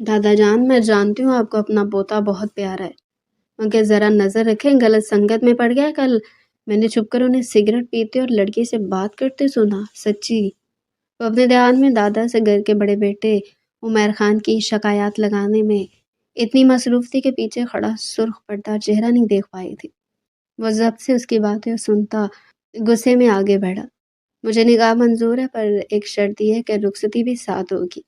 دادا جان، میں جانتی ہوں آپ کو اپنا پوتا بہت پیارا ہے، مگر ذرا نظر رکھیں، غلط سنگت میں پڑ گیا۔ کل میں نے چھپ کر انہیں سگریٹ پیتے اور لڑکی سے بات کرتے سنا، سچی۔ وہ اپنے دھیان میں دادا سے گھر کے بڑے بیٹے عمیر خان کی شکایات لگانے میں اتنی مصروف تھی کہ پیچھے کھڑا سرخ پردہ چہرہ نہیں دیکھ پائی تھی۔ وہ ضبط سے اس کی باتیں سنتا غصے میں آگے بڑھا۔ مجھے نکاح منظور ہے، پر ایک شرط یہ ہے کہ رخصتی بھی ساتھ ہوگی۔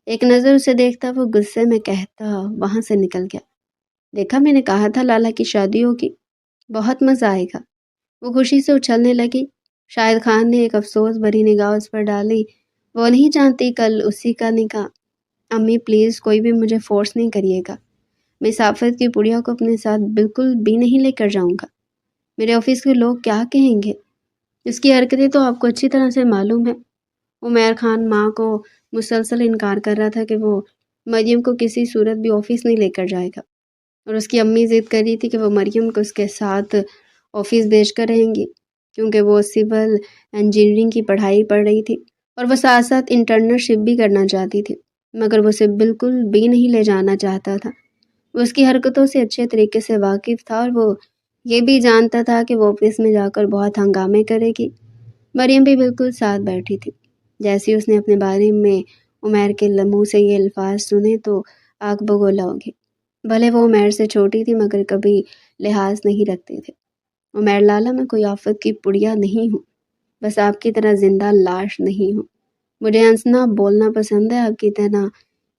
ایک نظر اسے دیکھتا وہ غصے میں کہتا وہاں سے نکل گیا۔ دیکھا، میں نے کہا تھا لالا کی شادی ہوگی، بہت مزہ آئے گا۔ وہ خوشی سے اچھلنے لگی۔ شاہد خان نے ایک افسوس بھری نگاہ اس پر ڈالی۔ وہ نہیں جانتی کل اسی کا نکاح۔ امی پلیز کوئی بھی مجھے فورس نہیں کریے گا، میں سافت کی پڑیا کو اپنے ساتھ بالکل بھی نہیں لے کر جاؤں گا۔ میرے آفس کے لوگ کیا کہیں گے؟ اس کی حرکتیں تو آپ کو اچھی طرح سے معلوم ہے۔ عمیر خان ماں کو مسلسل انکار کر رہا تھا کہ وہ مریم کو کسی صورت بھی آفس نہیں لے کر جائے گا، اور اس کی امی ضد کر رہی تھی کہ وہ مریم کو اس کے ساتھ آفس بھیج کر رہیں گی، کیونکہ وہ سول انجینئرنگ کی پڑھائی پڑھ رہی تھی اور وہ ساتھ ساتھ انٹرنشپ بھی کرنا چاہتی تھی، مگر وہ اسے بالکل بھی نہیں لے جانا چاہتا تھا۔ وہ اس کی حرکتوں سے اچھے طریقے سے واقف تھا اور وہ یہ بھی جانتا تھا کہ وہ آفس میں جا کر بہت ہنگامے کرے گی۔ مریم بھی بالکل ساتھ بیٹھی تھی۔ جیسے اس نے اپنے بارے میں عمیر کے منہ سے یہ الفاظ سنے تو آگ بگولا ہوگی۔ بھلے وہ عمیر سے چھوٹی تھی مگر کبھی لحاظ نہیں رکھتے تھے۔ عمیر لالا، میں کوئی آفت کی پڑیا نہیں ہوں، بس آپ کی طرح زندہ لاش نہیں ہوں۔ مجھے ہنسنا بولنا پسند ہے، آپ کی طرح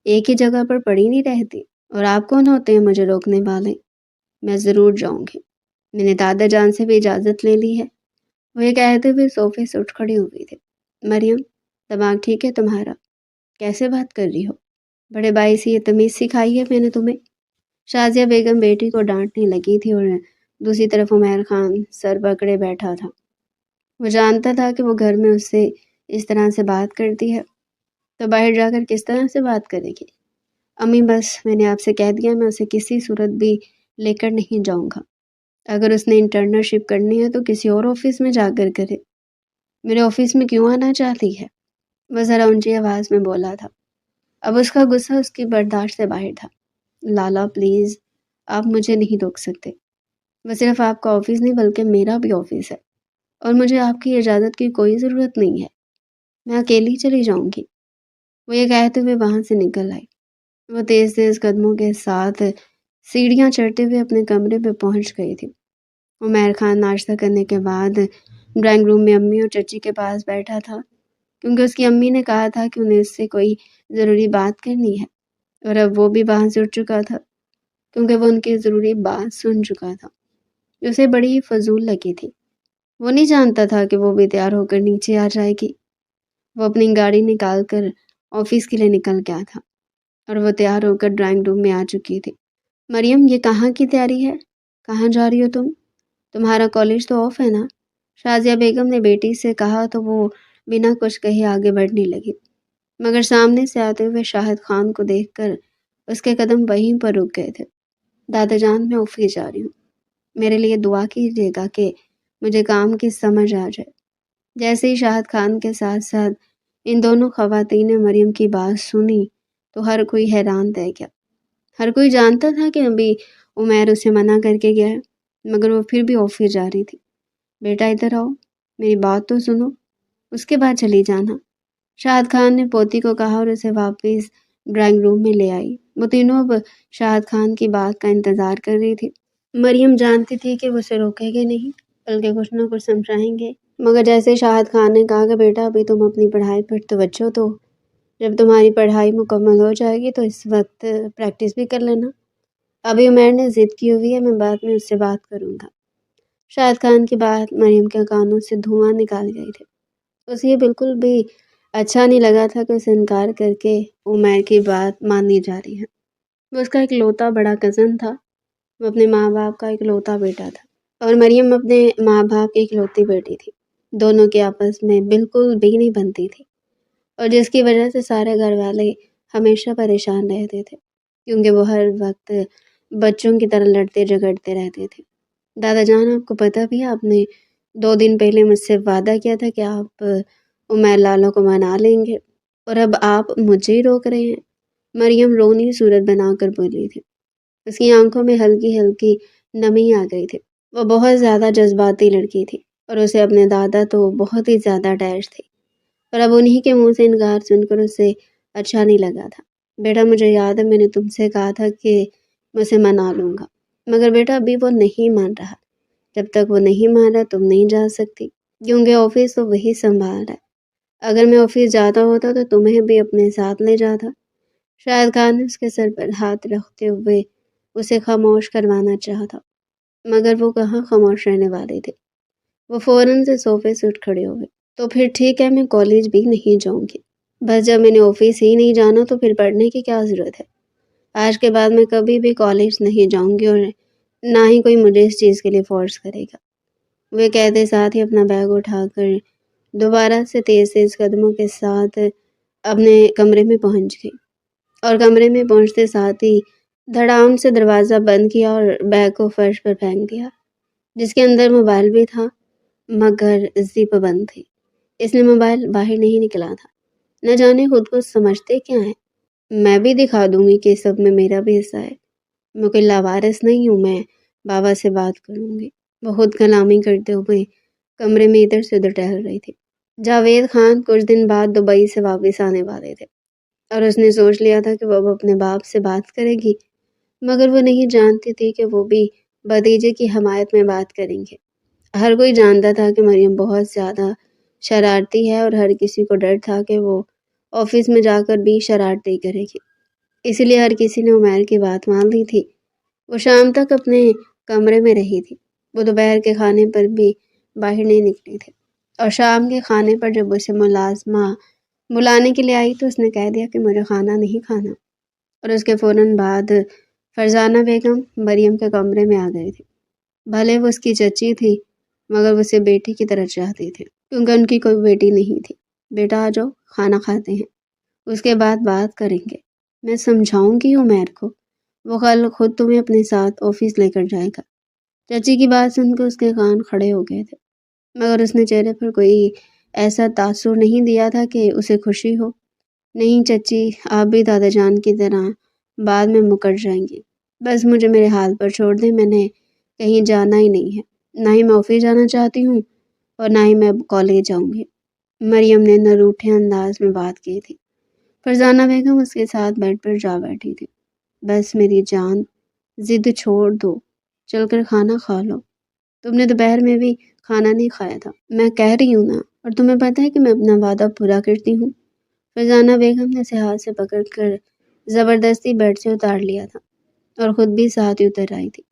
ایک ہی جگہ پر پڑی نہیں رہتی۔ اور آپ کون ہوتے ہیں مجھے روکنے والے؟ میں ضرور جاؤں گی، میں نے دادا جان سے بھی اجازت لے لی ہے۔ وہ یہ کہتے ہوئے صوفے سے اٹھ کھڑی ہوئی تھی۔ مریم، دماغ ٹھیک ہے تمہارا؟ کیسے بات کر رہی ہو؟ بڑے بھائی سے یہ تمیز سکھائی ہے میں نے تمہیں؟ شازیہ بیگم بیٹی کو ڈانٹنے لگی تھی اور دوسری طرف عمیر خان سر پکڑے بیٹھا تھا۔ وہ جانتا تھا کہ وہ گھر میں اس سے اس طرح سے بات کرتی ہے تو باہر جا کر کس طرح سے بات کرے گی۔ امی بس میں نے آپ سے کہہ دیا، میں اسے کسی صورت بھی لے کر نہیں جاؤں گا۔ اگر اس نے انٹرنشپ کرنی ہے تو کسی اور آفس میں جا کر کرے، میرے آفس میں کیوں آنا چاہتی ہے؟ وہ ذرا اونچی آواز میں بولا تھا۔ اب اس کا غصہ اس کی برداشت سے باہر تھا۔ لالا پلیز، آپ مجھے نہیں روک سکتے۔ وہ صرف آپ کا آفس نہیں بلکہ میرا بھی آفس ہے، اور مجھے آپ کی اجازت کی کوئی ضرورت نہیں ہے، میں اکیلی چلی جاؤں گی۔ وہ یہ کہتے ہوئے وہاں سے نکل آئی۔ وہ تیز تیز قدموں کے ساتھ سیڑھیاں چڑھتے ہوئے اپنے کمرے پہ پہنچ گئی تھی۔ عمیر خان ناشتہ کرنے کے بعد ڈرائنگ روم میں امی اور چچی کے پاس بیٹھا تھا، کیونکہ اس کی امی نے کہا تھا کہ انہیں اس سے کوئی ضروری بات کرنی ہے، اور اب وہ بھی وہاں سے اٹھ چکا تھا کیونکہ وہ ان کی ضروری بات سن چکا تھا۔ اسے بڑی فضول لگی تھی۔ وہ نہیں جانتا تھا کہ وہ بھی تیار ہو کر نیچے آ جائے گی۔ وہ اپنی گاڑی نکال کر آفس کے لیے نکل گیا تھا اور وہ تیار ہو کر ڈرائنگ روم میں آ چکی تھی۔ مریم، یہ کہاں کی تیاری ہے؟ کہاں جا رہی ہو تم؟ تمہارا کالج تو آف ہے نا؟ شازیہ بیگم نے بیٹی سے کہا تو وہ بنا کچھ کہے آگے بڑھنے لگی، مگر سامنے سے آتے ہوئے شاہد خان کو دیکھ کر اس کے قدم وہیں پر رک گئے تھے۔ دادا جان، میں آفس جا رہی ہوں، میرے لیے دعا کیجیے گا کہ مجھے کام کی سمجھ آ جائے۔ جیسے ہی شاہد خان کے ساتھ ساتھ ان دونوں خواتین نے مریم کی بات سنی تو ہر کوئی حیران رہ گیا۔ ہر کوئی جانتا تھا کہ ابھی عمیر اسے منع کر کے گیا ہے، مگر وہ پھر بھی آفس جا رہی تھی۔ بیٹا ادھر آؤ، میری بات تو سنو، اس کے بعد چلی جانا۔ شاہد خان نے پوتی کو کہا اور اسے واپس ڈرائنگ روم میں لے آئی۔ وہ تینوں اب شاہد خان کی بات کا انتظار کر رہی تھی۔ مریم جانتی تھی کہ وہ اسے روکے گے نہیں بلکہ کچھ نہ کچھ سمجھائیں گے، مگر جیسے شاہد خان نے کہا کہ بیٹا ابھی تم اپنی پڑھائی پر توجہ دو، جب تمہاری پڑھائی مکمل ہو جائے گی تو اس وقت پریکٹس بھی کر لینا۔ ابھی عمیر نے ضد کی ہوئی ہے، میں بعد میں اس سے بات کروں گا۔ شاہد خان کی بات مریم کے کانوں سے دھواں نکال گئی تھی۔ اسے یہ بالکل بھی اچھا نہیں لگا تھا کہ اسے انکار کر کے عمیر کی بات مانی جا رہی ہے۔ وہ اس کا اکلوتا بڑا کزن تھا، وہ اپنے ماں باپ کا اکلوتا بیٹا تھا، اور مریم اپنے ماں باپ کی اکلوتی بیٹی تھی۔ دونوں کے آپس میں بالکل بھی نہیں بنتی تھی، اور جس کی وجہ سے سارے گھر والے ہمیشہ پریشان رہتے تھے، کیونکہ وہ ہر وقت بچوں کی طرح لڑتے جھگڑتے رہتے تھے۔ دادا جان، آپ کو پتہ بھی ہے، آپ نے 2 دن پہلے مجھ سے وعدہ کیا تھا کہ آپ عمیر لالا کو منا لیں گے، اور اب آپ مجھے ہی روک رہے ہیں۔ مریم رونی صورت بنا کر بولی تھی۔ اس کی آنکھوں میں ہلکی ہلکی نمی آ گئی تھی۔ وہ بہت زیادہ جذباتی لڑکی تھی اور اسے اپنے دادا تو بہت ہی زیادہ اٹیچ تھی، پر اب انہی کے منہ سے انکار سن کر اسے اچھا نہیں لگا تھا۔ بیٹا مجھے یاد ہے میں نے تم سے کہا تھا کہ میں اسے منا لوں گا، مگر بیٹا ابھی وہ نہیں مان رہا۔ جب تک وہ نہیں مان رہا تم نہیں جا سکتی، کیونکہ آفس تو وہی سنبھال رہا ہے۔ اگر میں آفس جاتا ہوتا تو تمہیں بھی اپنے ساتھ لے جاتا۔ شاہد خان نے اس کے سر پر ہاتھ رکھتے ہوئے اسے خاموش کروانا چاہا، مگر وہ کہاں خاموش رہنے والے تھے۔ وہ فوراً سے صوفے سے اٹھ کھڑے ہوئے۔ تو پھر ٹھیک ہے، میں کالج بھی نہیں جاؤں گی، بس جب میں نے آفس ہی نہیں جانا تو پھر پڑھنے کی کیا ضرورت ہے۔ آج کے بعد میں کبھی بھی کالج نہیں جاؤں گی اور نہ ہی کوئی مجھے اس چیز کے لیے فورس کرے گا۔ وہ کہتے ساتھ ہی اپنا بیگ اٹھا کر دوبارہ سے تیز تیز قدموں کے ساتھ اپنے کمرے میں پہنچ گئی، اور کمرے میں پہنچتے ساتھ ہی دھڑام سے دروازہ بند کیا اور بیگ کو فرش پر پھینک دیا، جس کے اندر موبائل بھی تھا مگر زپ بند تھی۔ اس نے موبائل باہر نہیں نکلا تھا۔ نہ جانے خود کو سمجھتے کیا ہیں۔ میں بھی دکھا دوں گی کہ سب میں میرا بھی حصہ ہے، میں کوئی لاوارث نہیں ہوں، میں بابا سے بات کروں گی۔ وہ خود کلامی کرتے ہوئے کمرے میں ادھر سے ادھر ٹہل رہی تھی۔ جاوید خان کچھ دن بعد دبئی سے واپس آنے والے تھے اور اس نے سوچ لیا تھا کہ وہ اب اپنے باپ سے بات کرے گی، مگر وہ نہیں جانتی تھی کہ وہ بھی بھتیجے کی حمایت میں بات کریں گے۔ ہر کوئی جانتا تھا کہ مریم بہت زیادہ شرارتی ہے اور ہر کسی کو ڈر تھا کہ وہ آفس میں جا کر بھی شرارتیں کرے گی، اسی لیے ہر کسی نے عمیر کی بات مان لی تھی۔ وہ شام تک اپنے کمرے میں رہی تھی۔ وہ دوپہر کے کھانے پر بھی باہر نہیں نکلی تھی، اور شام کے کھانے پر جب اسے ملازمہ بلانے کے لیے آئی تو اس نے کہہ دیا کہ مجھے کھانا نہیں کھانا، اور اس کے فوراً بعد فرزانہ بیگم مریم کے کمرے میں آ گئی تھی۔ بھلے وہ اس کی چچی تھی مگر وہ اسے بیٹی کی طرح چاہتی تھی، کیونکہ ان کی کوئی بیٹی نہیں تھی۔ بیٹا آ جاؤ، کھانا کھاتے ہیں، اس کے بعد بات کریں گے۔ میں سمجھاؤں گی عمیر کو، وہ کل خود تمہیں اپنے ساتھ آفس لے کر جائے گا۔ چچی کی بات سن کر اس کے کان کھڑے ہو گئے تھے، مگر اس نے چہرے پر کوئی ایسا تاثر نہیں دیا تھا کہ اسے خوشی ہو۔ نہیں چچی، آپ بھی دادا جان کی طرح بعد میں مکر جائیں گی، بس مجھے میرے حال پر چھوڑ دیں، میں نے کہیں جانا ہی نہیں ہے، نہ ہی میں آفس جانا چاہتی ہوں اور نہ ہی میں کالج جاؤں گی۔ مریم نے نہ روٹھے انداز میں بات کی تھی۔ فرزانہ بیگم اس کے ساتھ بیڈ پر جا بیٹھی تھی۔ بس میری جان، ضد چھوڑ دو، چل کر کھانا کھا لو، تم نے دوپہر میں بھی کھانا نہیں کھایا تھا، میں کہہ رہی ہوں نا، اور تمہیں پتہ ہے کہ میں اپنا وعدہ پورا کرتی ہوں۔ فرزانہ بیگم نے اسے ہاتھ سے پکڑ کر زبردستی بیڈ سے اتار لیا تھا اور خود بھی ساتھ ہی اتر آئی تھی۔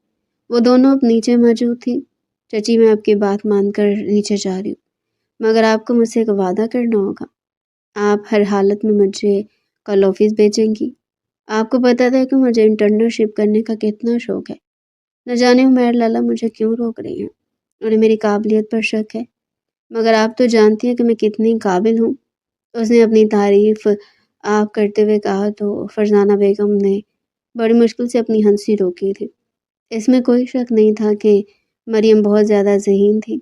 وہ دونوں اب نیچے موجود تھی۔ چچی، میں آپ کی بات مان کر نیچے جا رہی ہوں، مگر آپ کو مجھ سے ایک وعدہ کرنا ہوگا۔ آپ ہر حالت میں مجھے کل آفس بھیجیں گی۔ آپ کو پتہ تھا کہ مجھے انٹرنشپ کرنے کا کتنا شوق ہے۔ نہ جانے عمیر لالا مجھے کیوں روک رہی ہیں، انہیں میری قابلیت پر شک ہے، مگر آپ تو جانتی ہیں کہ میں کتنی قابل ہوں۔ اس نے اپنی تعریف آپ کرتے ہوئے کہا تو فرزانہ بیگم نے بڑی مشکل سے اپنی ہنسی روکی تھی۔ اس میں کوئی شک نہیں تھا کہ مریم بہت زیادہ ذہین تھی،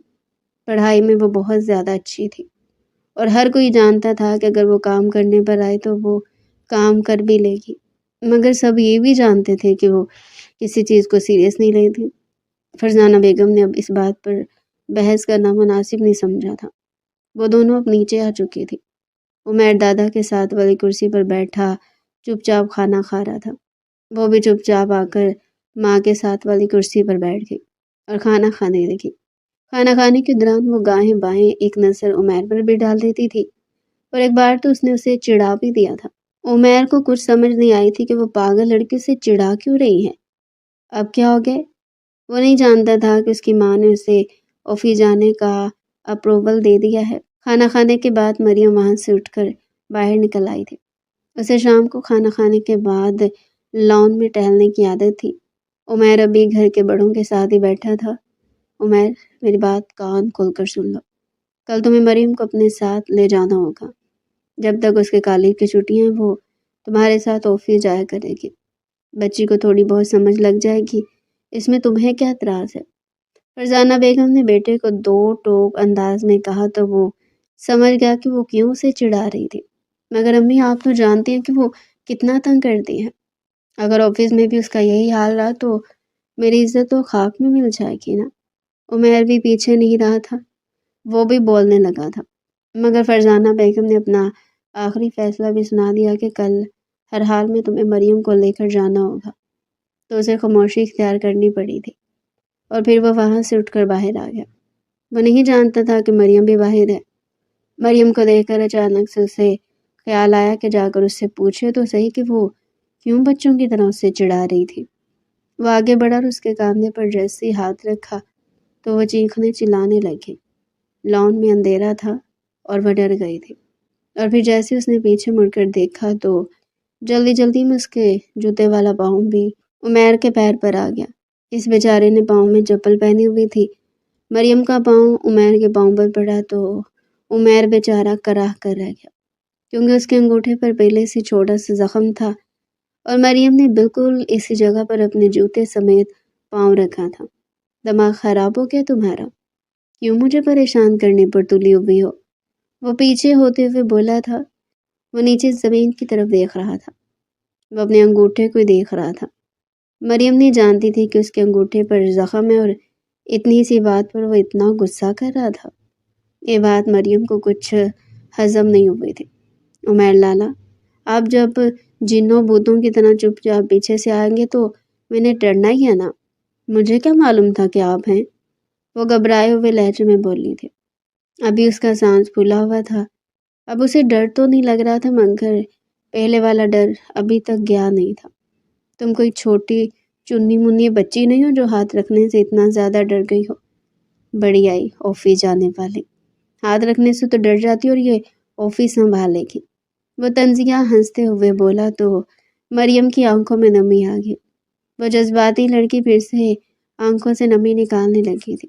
پڑھائی میں وہ بہت زیادہ اچھی تھی، اور ہر کوئی جانتا تھا کہ اگر وہ کام کرنے پر آئے تو وہ کام کر بھی لے گی، مگر سب یہ بھی جانتے تھے کہ وہ کسی چیز کو سیریس نہیں لیتی۔ فرزانہ بیگم نے اب اس بات پر بحث کرنا مناسب نہیں سمجھا تھا۔ وہ دونوں اب نیچے آ چکی تھی۔ عمیر دادا کے ساتھ والی کرسی پر بیٹھا چپ چاپ کھانا کھا رہا تھا۔ وہ بھی چپ چاپ آ کر ماں کے ساتھ والی کرسی پر بیٹھ گئی اور کھانا کھانے لگی۔ کھانا کھانے کے دوران وہ گاہیں بائیں ایک نظر عمیر پر بھی ڈال دیتی تھی، اور ایک بار تو اس نے اسے چڑھا بھی دیا تھا۔ عمیر کو کچھ سمجھ نہیں آئی تھی کہ وہ پاگل لڑکی سے چڑھا کیوں رہی ہے۔ اب کیا ہو گئے؟ وہ نہیں جانتا تھا کہ اس کی ماں نے اسے آفس جانے کا اپروول دے دیا ہے۔ کھانا کھانے کے بعد مریم وہاں سے اٹھ کر باہر نکل آئی تھی۔ اسے شام کو کھانا کھانے کے بعد لان میں ٹہلنے کی عادت تھی۔ عمیر ابھی گھر کے بڑوں کے ساتھ ہی بیٹھا تھا۔ عمیر، میری بات کان کھول کر سن لو، کل تمہیں مریم کو اپنے ساتھ لے جانا ہوگا۔ جب تک اس کے کالج کی چھٹیاں ہیں وہ تمہارے ساتھ آفس جایا کرے گی۔ بچی کو تھوڑی بہت سمجھ لگ جائے گی، اس میں تمہیں کیا اعتراض ہے؟ فرزانہ بیگم نے بیٹے کو دو ٹوک انداز میں کہا تو وہ سمجھ گیا کہ وہ کیوں اسے چڑھا رہی تھی۔ مگر امی، آپ تو جانتی ہیں کہ وہ کتنا تنگ کرتی ہے۔ اگر آفس میں بھی اس کا یہی حال رہا تو میری عزت تو خاک میں مل جائے گی نا۔ عمیر بھی پیچھے نہیں رہا تھا، وہ بھی بولنے لگا تھا، مگر فرزانہ بیگم نے اپنا آخری فیصلہ بھی سنا دیا کہ کل ہر حال میں تمہیں مریم کو لے کر جانا ہوگا۔ تو اسے خاموشی اختیار کرنی پڑی تھی، اور پھر وہ وہاں سے اٹھ کر باہر آ گیا۔ وہ نہیں جانتا تھا کہ مریم بھی باہر ہے۔ مریم کو دیکھ کر اچانک سے اسے خیال آیا کہ جا کر اس سے پوچھے تو صحیح کہ وہ کیوں بچوں کی طرح اس سے چڑھا رہی تھی۔ وہ آگے بڑھا اور اس کے کاندھے پر جیسے ہی ہاتھ رکھا تو وہ چیخنے چلانے لگی۔ لان میں اندھیرا تھا اور وہ ڈر گئی تھی، اور پھر جیسے اس نے پیچھے مڑ کر دیکھا تو جلدی جلدی میں اس کے جوتے والا پاؤں بھی عمیر کے پیر پر آ گیا۔ اس بیچارے نے پاؤں میں چپل پہنی ہوئی تھی۔ مریم کا پاؤں عمیر کے پاؤں پر پڑا تو عمیر بیچارہ کراہ کر رہ گیا، کیونکہ اس کے انگوٹھے پر پہلے سے چھوٹا سا زخم تھا، اور مریم نے بالکل اسی جگہ پر اپنے جوتے سمیت پاؤں رکھا تھا۔ دماغ خراب ہو گیا تمہارا؟ کیوں مجھے پریشان کرنے پر تلی ہوئی ہو؟ وہ پیچھے ہوتے ہوئے بولا تھا۔ وہ نیچے زمین کی طرف دیکھ رہا تھا، وہ اپنے انگوٹھے کو دیکھ رہا تھا۔ مریم نہیں جانتی تھی کہ اس کے انگوٹھے پر زخم ہے، اور اتنی سی بات پر وہ اتنا غصہ کر رہا تھا۔ یہ بات مریم کو کچھ ہضم نہیں ہوئی تھی۔ عمیر لالا، آپ جب جنوں بوتوں کی طرح چپ چاپ پیچھے سے آئیں گے تو میں نے ڈرنا ہی ہے نا۔ مجھے کیا معلوم تھا کہ آپ ہیں؟ وہ گھبرائے ہوئے لہجے میں بولی تھی۔ ابھی اس کا سانس پھولا ہوا تھا۔ اب اسے ڈر تو نہیں لگ رہا تھا، مگر پہلے والا ڈر ابھی تک گیا نہیں تھا۔ تم کوئی چھوٹی چنی منی بچی نہیں ہو جو ہاتھ رکھنے سے اتنا زیادہ ڈر گئی ہو۔ بڑی آئی آفس جانے والی، ہاتھ رکھنے سے تو ڈر جاتی اور یہ آفس سنبھالے گی۔ وہ طنزیہ ہنستے ہوئے بولا تو مریم کی آنکھوں میں نمی آ گئی۔ وہ جذباتی لڑکی پھر سے آنکھوں سے نمی نکالنے لگی تھی۔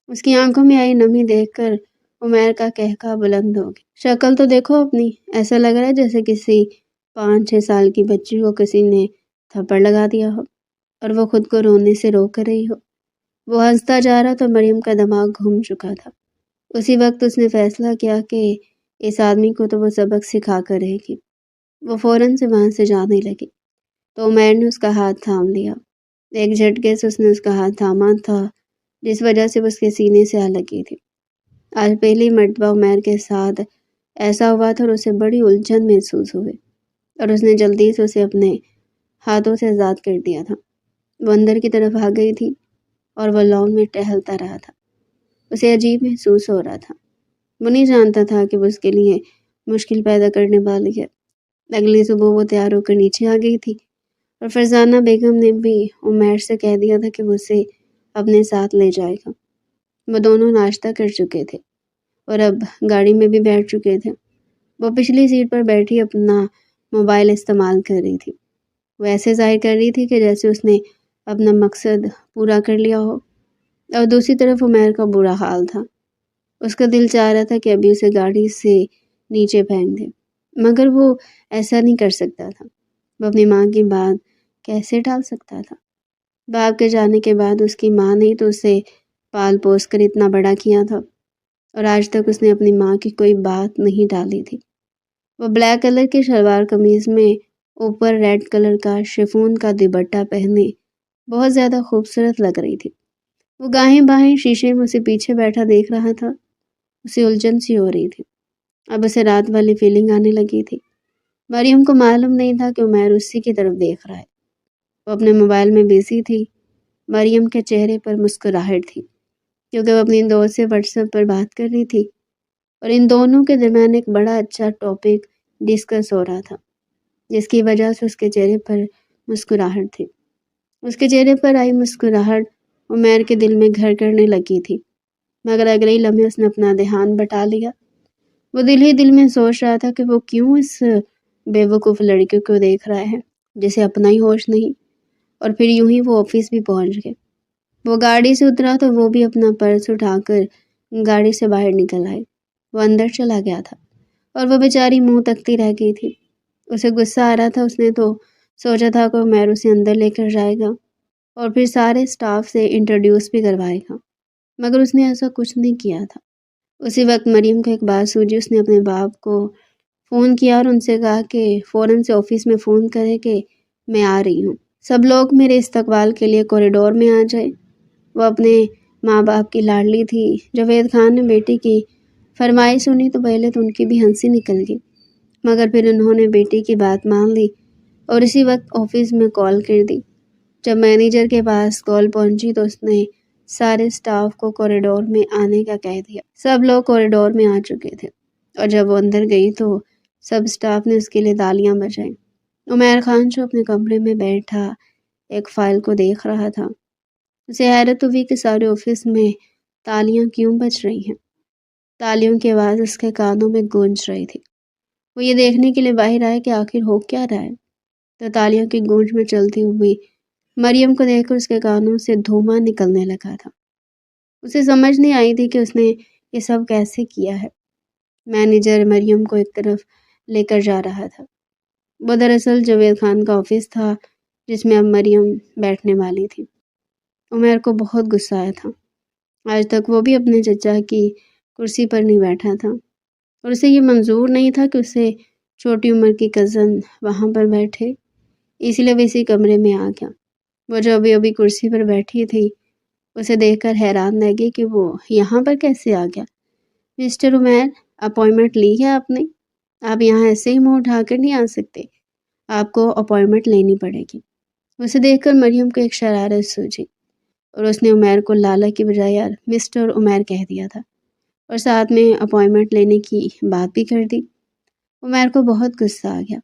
اس کی آنکھوں میں آئی نمی دیکھ کر عمیر کا قہقہ بلند ہو گیا۔ شکل تو دیکھو اپنی، ایسا لگ رہا ہے جیسے کسی 5-6 سال کی بچی کو کسی نے تھپڑ لگا دیا ہو اور وہ خود کو رونے سے روک رہی ہو۔ وہ ہنستا جا رہا تو مریم کا دماغ گھوم چکا تھا۔ اسی وقت اس نے فیصلہ کیا کہ اس آدمی کو تو وہ سبق سکھا کر رہے گی۔ وہ فوراً سے وہاں سے جانے لگی تو عمیر نے اس کا ہاتھ تھام لیا۔ ایک جھٹکے سے اس نے اس کا ہاتھ تھاما تھا، جس وجہ سے وہ اس کے سینے سے آ لگی تھی۔ آج پہلی مرتبہ عمیر کے ساتھ ایسا ہوا تھا اور اسے بڑی الجھن محسوس ہوئی، اور اس نے جلدی سے اسے اپنے ہاتھوں سے آزاد کر دیا تھا۔ وہ اندر کی طرف آ گئی تھی اور وہ لان میں ٹہلتا رہا تھا۔ اسے عجیب محسوس ہو رہا تھا۔ وہ نہیں جانتا تھا کہ وہ اس کے لیے مشکل پیدا کرنے والی ہے۔ اگلی صبح وہ تیار ہو کر نیچے آ گئی تھی، اور فرزانہ بیگم نے بھی عمیر سے کہہ دیا تھا کہ وہ اسے اپنے ساتھ لے جائے گا۔ وہ دونوں ناشتہ کر چکے تھے اور اب گاڑی میں بھی بیٹھ چکے تھے۔ وہ پچھلی سیٹ پر بیٹھی اپنا موبائل استعمال کر رہی تھی۔ وہ ایسے ظاہر کر رہی تھی کہ جیسے اس نے اپنا مقصد پورا کر لیا ہو، اور دوسری طرف عمیر کا برا حال تھا۔ اس کا دل چاہ رہا تھا کہ ابھی اسے گاڑی سے نیچے پھینک دے، مگر وہ ایسا نہیں کر سکتا تھا۔ وہ اپنی ماں کی بات کیسے ٹال سکتا تھا؟ باپ کے جانے کے بعد اس کی ماں نے تو اسے پال پوس کر اتنا بڑا کیا تھا، اور آج تک اس نے اپنی ماں کی کوئی بات نہیں ڈالی تھی۔ وہ بلیک کلر کی شلوار قمیض میں اوپر ریڈ کلر کا شفون کا دوپٹہ پہنے بہت زیادہ خوبصورت لگ رہی تھی۔ وہ گاہیں باہیں شیشے میں اسے پیچھے بیٹھا دیکھ رہا تھا۔ اسے الجھن سی ہو رہی تھی۔ اب اسے رات والی فیلنگ آنے لگی تھی۔ مریم کو معلوم نہیں تھا کہ عمیر اسی کی طرف دیکھ رہا ہے۔ وہ اپنے موبائل میں بزی تھی۔ مریم کے چہرے پر مسکراہٹ تھی، کیونکہ وہ اپنی دوست سے واٹس ایپ پر بات کر رہی تھی، اور ان دونوں کے درمیان ایک بڑا اچھا ٹاپک ڈسکس ہو رہا تھا، جس کی وجہ سے اس کے چہرے پر مسکراہٹ تھی۔ اس کے چہرے پر آئی مسکراہٹ عمیر کے دل میں گھر کرنے لگی تھی، مگر اگلے ہی لمحے اس نے اپنا دھیان بٹا لیا۔ وہ دل ہی دل میں سوچ رہا تھا کہ وہ کیوں اس بے وقوف لڑکی کو دیکھ رہا ہے جسے اپنا ہی ہوش نہیں، اور پھر یوں ہی وہ آفس بھی پہنچ گئے۔ وہ گاڑی سے اترا تو وہ بھی اپنا پرس اٹھا کر گاڑی سے باہر نکل آئی۔ وہ اندر چلا گیا تھا اور وہ بیچاری منہ تکتی رہ گئی تھی۔ اسے غصہ آ رہا تھا۔ اس نے تو سوچا تھا کہ عمیر اسے اندر لے کر جائے گا اور پھر سارے سٹاف سے انٹروڈیوس بھی کروائے گا، مگر اس نے ایسا کچھ نہیں کیا تھا۔ اسی وقت مریم کو ایک بات سوجھی۔ اس نے اپنے باپ کو فون کیا اور ان سے کہا کہ فوراً سے آفس میں فون کرے کہ میں آ رہی ہوں، سب لوگ میرے استقبال کے لیے کوریڈور میں آ جائے۔ وہ اپنے ماں باپ کی لاڈلی تھی۔ جاوید خان نے بیٹی کی فرمائش سنی تو پہلے تو ان کی بھی ہنسی نکل گئی، مگر پھر انہوں نے بیٹی کی بات مان لی اور اسی وقت آفس میں کال کر دی۔ جب مینیجر کے پاس کال پہنچی تو اس نے سارے سٹاف کو کوریڈور میں آنے کا کہہ دیا۔ سب لوگ کوریڈور میں آ چکے تھے اور جب وہ اندر گئی تو سب سٹاف نے اس کے لیے تالیاں بجائیں۔ عمیر خان جو اپنے کمرے میں بیٹھا ایک فائل کو دیکھ رہا تھا، اسے حیرت ہوئی کہ سارے آفس میں تالیاں کیوں بج رہی ہیں۔ تالیوں کی آواز اس کے کانوں میں گونج رہی تھی۔ وہ یہ دیکھنے کے لیے باہر آئے کہ آخر ہو کیا رہا ہے، تو تالیوں کی گونج میں چلتی ہوئی مریم کو دیکھ کر اس کے کانوں سے دھواں نکلنے لگا تھا۔ اسے سمجھ نہیں آئی تھی کہ اس نے یہ سب کیسے کیا ہے۔ مینیجر مریم کو ایک طرف لے کر جا رہا تھا۔ وہ دراصل جاوید خان کا آفس تھا جس میں اب مریم بیٹھنے والی تھی۔ عمیر کو بہت غصہ آیا تھا۔ آج تک وہ بھی اپنے چچا کی کرسی پر نہیں بیٹھا تھا اور اسے یہ منظور نہیں تھا کہ اسے چھوٹی عمر کی کزن وہاں پر بیٹھے، اسی لیے وہ اسی کمرے میں آ گیا۔ وہ جو ابھی کرسی پر بیٹھی تھی اسے دیکھ کر حیران رہ گئی کہ وہ یہاں پر کیسے آ گیا۔ مسٹر عمیر، اپائنٹمنٹ لی ہے آپ نے؟ آپ یہاں ایسے ہی منہ اٹھا کر نہیں آ سکتے، آپ کو اپائنٹمنٹ لینی پڑے گی۔ اسے دیکھ کر مریم کو ایک شرارت سوچی اور اس نے عمیر کو لالا کی بجائے یار مسٹر عمیر کہہ دیا تھا اور ساتھ میں اپائنٹمنٹ لینے کی بات بھی کر دی۔ عمیر کو بہت غصہ آ گیا۔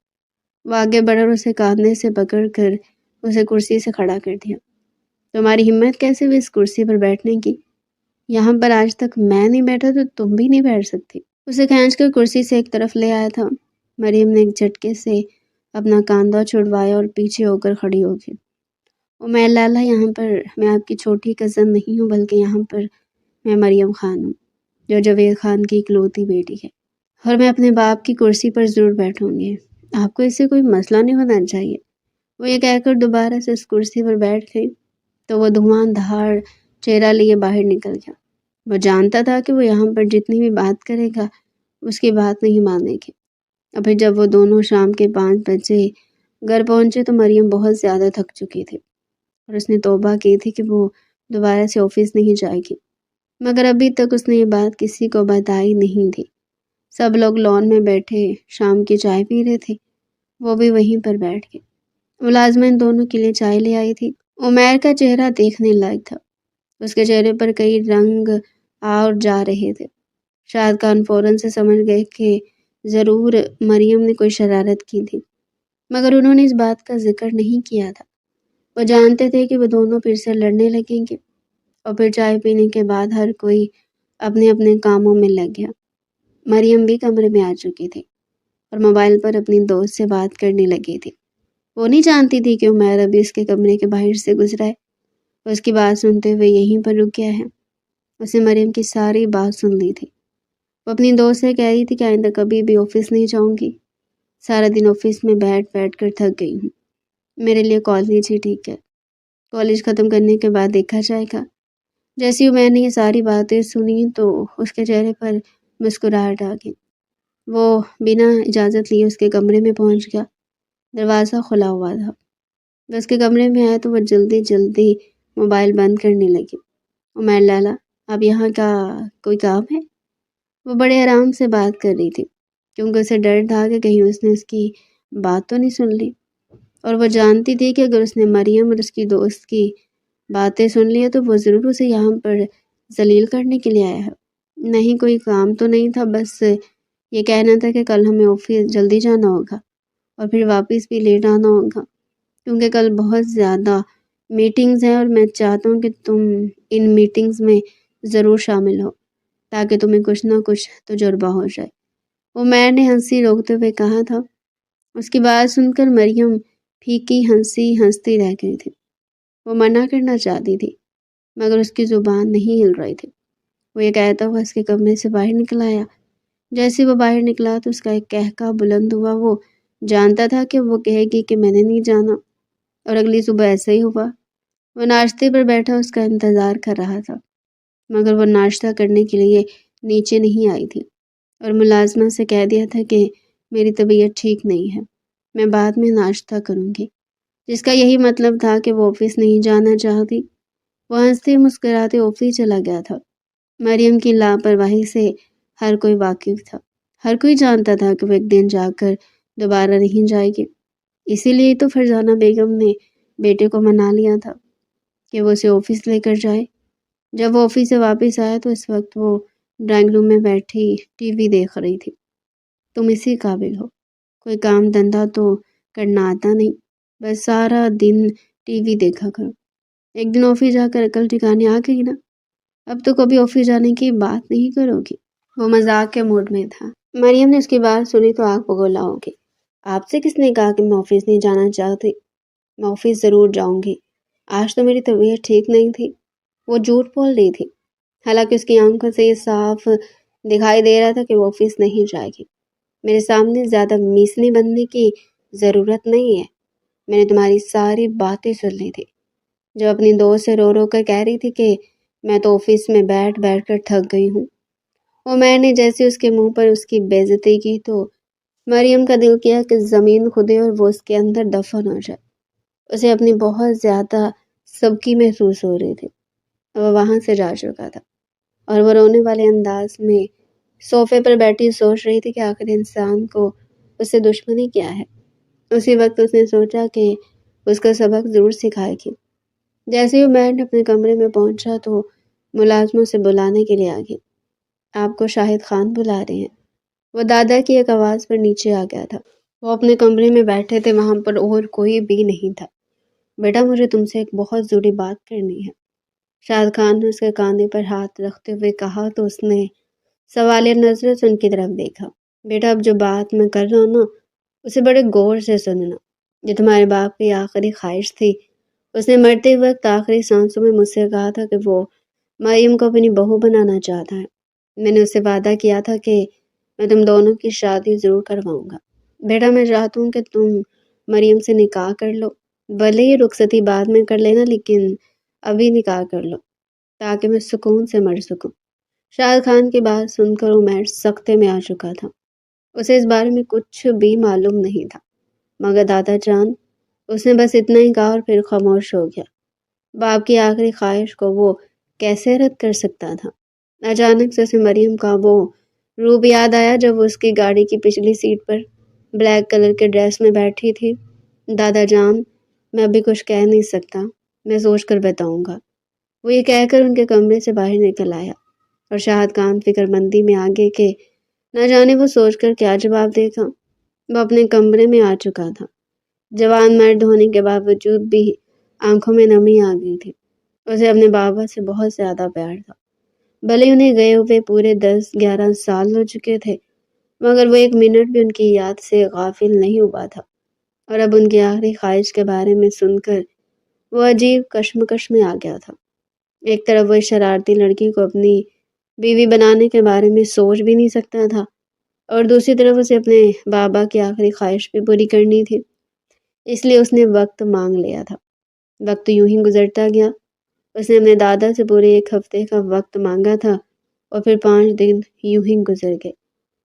وہ آگے بڑھا اور اسے کاندھے سے پکڑ کر اسے کرسی سے کھڑا کر دیا۔ تمہاری ہمت کیسے ہوئی اس کرسی پر بیٹھنے کی؟ یہاں پر آج تک میں نہیں بیٹھا تو تم بھی نہیں بیٹھ سکتی۔ اسے کھینچ کر کرسی سے ایک طرف لے آیا تھا۔ مریم نے ایک جھٹکے سے اپنا کاندھا چھڑوایا اور پیچھے ہو کر کھڑی ہو گئی۔ عمیر لالا، یہاں پر میں آپ کی چھوٹی کزن نہیں ہوں بلکہ یہاں پر میں مریم خان ہوں جو جاوید خان کی اکلوتی بیٹی ہے، اور میں اپنے باپ کی کرسی پر ضرور بیٹھوں گی۔ آپ کو اس سے کوئی مسئلہ نہیں ہونا چاہیے۔ وہ یہ کہہ کر دوبارہ سے اس کرسی پر بیٹھ گئی تو وہ دھواں دھار چہرہ لیے باہر نکل گیا۔ وہ جانتا تھا کہ وہ یہاں پر جتنی بھی بات کرے گا اس کی بات نہیں مانے گی۔ اور پھر جب وہ دونوں شام کے 5 بجے گھر پہنچے تو مریم بہت زیادہ تھک چکی تھی اور اس نے توبہ کی تھی کہ وہ دوبارہ سے آفس نہیں جائے گی، مگر ابھی تک اس نے یہ بات کسی کو بتائی نہیں تھی۔ سب لوگ لان میں بیٹھے شام کی چائے پی رہے تھے، وہ بھی وہیں پر بیٹھ گئے۔ ملازمین دونوں کے لیے چائے لے آئی تھی۔ عمیر کا چہرہ دیکھنے لائق تھا، اس کے چہرے پر کئی رنگ آ اور جا رہے تھے۔ شاہد خان فوراً سے سمجھ گئے کہ ضرور مریم نے کوئی شرارت کی تھی، مگر انہوں نے اس بات کا ذکر نہیں کیا تھا۔ وہ جانتے تھے کہ وہ دونوں پھر سے لڑنے لگیں گے، اور پھر چائے پینے کے بعد ہر کوئی اپنے اپنے کاموں میں لگ گیا۔ مریم بھی کمرے میں آ چکی تھی اور موبائل پر اپنی دوست سے بات کرنے لگی تھی۔ وہ نہیں جانتی تھی کہ عمیر ابھی اس کے کمرے کے باہر سے گزرا ہے، اس کی بات سنتے ہوئے یہیں پر رک گیا ہے۔ اسے مریم کی ساری بات سن لی تھی۔ وہ اپنی دوست سے کہہ رہی تھی کہ آئندہ کبھی بھی آفس نہیں جاؤں گی، سارا دن آفس میں بیٹھ بیٹھ کر تھک گئی ہوں، میرے لیے کالج ہی ٹھیک ہے، کالج ختم کرنے کے بعد دیکھا جائے گا۔ جیسی میں نے یہ ساری باتیں سنی تو اس کے چہرے پر مسکراہٹ آ گئی۔ وہ بنا اجازت لیے اس کے کمرے میں پہنچ گیا۔ دروازہ کھلا ہوا تھا۔ وہ اس کے کمرے میں آیا تو وہ جلدی جلدی موبائل بند کرنے لگی۔ عمیر لالا، اب یہاں کا کوئی کام ہے؟ وہ بڑے آرام سے بات کر رہی تھی کیونکہ اسے ڈر تھا کہ کہیں اس نے اس کی بات تو نہیں سن لی، اور وہ جانتی تھی کہ اگر اس نے مریم اور اس کی دوست کی باتیں سن لی تو وہ ضرور اسے یہاں پر ذلیل کرنے کے لیے آیا ہے۔ نہیں، کوئی کام تو نہیں تھا، بس یہ کہنا تھا کہ کل ہمیں آفس جلدی جانا ہوگا اور پھر واپس بھی لیٹ آنا ہوگا کیونکہ کل بہت زیادہ میٹنگز ہیں اور میں چاہتا ہوں کہ تم ان میٹنگز میں ضرور شامل ہو تاکہ تمہیں کچھ نہ کچھ تجربہ ہو جائے۔ عمیر نے ہنسی روکتے ہوئے کہا تھا۔ اس کی بات سن کر مریم پھیکی ہنستی رہ گئی تھی۔ وہ منع کرنا چاہتی تھی مگر اس کی زبان نہیں ہل رہی تھی۔ وہ یہ کہتا ہوا اس کے کمرے سے باہر نکل آیا۔ جیسے وہ باہر نکلا تو اس کا ایک قہقہ بلند ہوا۔ وہ جانتا تھا کہ وہ کہے گی کہ میں نے نہیں جانا، اور اگلی صبح ایسا ہی ہوا۔ وہ ناشتے پر بیٹھا اس کا انتظار کر رہا تھا مگر وہ ناشتہ کرنے کے لیے نیچے نہیں آئی تھی اور ملازمہ سے کہہ دیا تھا کہ میری طبیعت ٹھیک نہیں ہے، میں بعد میں ناشتہ کروں گی۔ جس کا یہی مطلب تھا کہ وہ آفس نہیں جانا چاہتی۔ وہ ہنستے مسکراتے آفس چلا گیا تھا۔ مریم کی لاپرواہی سے ہر کوئی واقف تھا۔ ہر کوئی جانتا تھا کہ وہ ایک دن جا کر دوبارہ نہیں جائے گی۔ اسی لیے تو فرزانہ بیگم نے بیٹے کو منا لیا تھا کہ وہ اسے آفس لے کر جائے۔ جب وہ آفس سے واپس آیا تو اس وقت وہ ڈرائنگ روم میں بیٹھی ٹی وی دیکھ رہی تھی۔ تم اسی قابل ہو، کوئی کام دھندا تو کرنا آتا نہیں، بس سارا دن ٹی وی دیکھا کرو۔ ایک دن آفس جا کر عقل ٹھکانے آ گئی نا، اب تو کبھی آفس جانے کی بات نہیں کرو گی۔ وہ مذاق کے موڈ میں تھا۔ مریم نے اس کی بات سنی تو آنکھ بگولا ہو گئی۔ آپ سے کس نے کہا کہ میں آفس نہیں جانا چاہتی؟ میں آفس ضرور جاؤں گی، آج تو میری طبیعت ٹھیک نہیں تھی۔ وہ جھوٹ بول رہی تھی، حالانکہ اس کی آنکھوں سے یہ صاف دکھائی دے رہا تھا کہ وہ آفس نہیں جائے گی۔ میرے سامنے زیادہ میسنی بننے کی ضرورت نہیں ہے، میں نے تمہاری ساری باتیں سن لی تھی جو اپنی دوست سے رو رو کر کہہ رہی تھی کہ میں تو آفس میں بیٹھ بیٹھ کر تھک گئی ہوں۔ عمیر نے جیسے اس کے منہ پر اس کی بے عزتی کی تو مریم کا دل کیا کہ زمین کھدے اور وہ اس کے اندر دفن ہو جائے۔ اسے اپنی بہت زیادہ سبکی محسوس ہو رہی تھی۔ وہ وہاں سے جا چکا تھا اور وہ رونے والے انداز میں صوفے پر بیٹھی سوچ رہی تھی کہ آخر انسان کو اس سے دشمنی کیا ہے۔ اسی وقت اس نے سوچا کہ اس کا سبق ضرور سکھائے گی۔ جیسے ہی عمیر نے اپنے کمرے میں پہنچا تو ملازموں سے بلانے کے لیے آ گئی۔ آپ کو شاہد خان بلا رہے ہیں۔ وہ دادا کی ایک آواز پر نیچے آ گیا تھا۔ وہ اپنے کمرے میں بیٹھے تھے، وہاں پر اور کوئی بھی نہیں تھا۔ بیٹا مجھے تم سے ایک بہت ضروری بات کرنی ہے، شاہد خان نے اس کے کاندھے پر ہاتھ رکھتے ہوئے کہا تو اس نے سوالیہ نظروں سے ان کی طرف دیکھا۔ بیٹا اب جو بات میں کر رہا ہوں نا اسے بڑے غور سے سننا۔ یہ تمہارے باپ کی آخری خواہش تھی۔ اس نے مرتے وقت آخری سانسوں میں مجھ سے کہا تھا کہ وہ مریم کو اپنی بہو بنانا چاہتا ہے۔ میں نے اسے وعدہ کیا تھا کہ میں تم دونوں کی شادی ضرور کرواؤں گا۔ بیٹا میں چاہتا ہوں کہ تم مریم سے نکاح کر لو، بھلے ہی رخصتی بعد میں کر لینا لیکن ابھی نکاح کر لو تاکہ میں سکون سے مر سکوں۔ شاہد خان کی بات سن کر عمیر سکتے میں آ چکا تھا۔ اسے اس بارے میں کچھ بھی معلوم نہیں تھا، مگر دادا جان اس نے بس اتنا ہی کہا اور پھر خاموش ہو گیا۔ باپ کی آخری خواہش کو وہ کیسے رد کر سکتا تھا؟ اچانک سے اسے مریم کا وہ روپ یاد آیا جب وہ اس کی گاڑی کی پچھلی سیٹ پر بلیک کلر کے ڈریس میں بیٹھی تھی۔ دادا جان میں ابھی کچھ کہہ نہیں سکتا، میں سوچ کر بتاؤں گا۔ وہ یہ کہہ کر ان کے کمرے سے باہر نکل آیا اور شاہد خان فکر مندی میں آگے کہ نہ جانے وہ سوچ کر کیا جواب دے گا۔ وہ اپنے کمرے میں آ چکا تھا۔ جوان مرد ہونے کے باوجود بھی آنکھوں میں نمی آ گئی تھی۔ اسے اپنے بابا سے بہت زیادہ پیار تھا۔ بھلے انہیں گئے ہوئے پورے 10-11 سال ہو چکے تھے، مگر وہ ایک منٹ بھی ان کی یاد سے غافل نہیں ہوا تھا۔ اور اب ان کی آخری خواہش کے بارے میں سن کر وہ عجیب کشمکش میں آ گیا تھا۔ ایک طرف وہ اس شرارتی لڑکی کو اپنی بیوی بنانے کے بارے میں سوچ بھی نہیں سکتا تھا اور دوسری طرف اسے اپنے بابا کی آخری خواہش بھی پوری کرنی تھی۔ اس لیے اس نے وقت مانگ لیا تھا۔ وقت یوں ہی گزرتا گیا۔ اس نے اپنے دادا سے پورے 1 ہفتے کا وقت مانگا تھا اور پھر 5 دن یوں ہی گزر گئے۔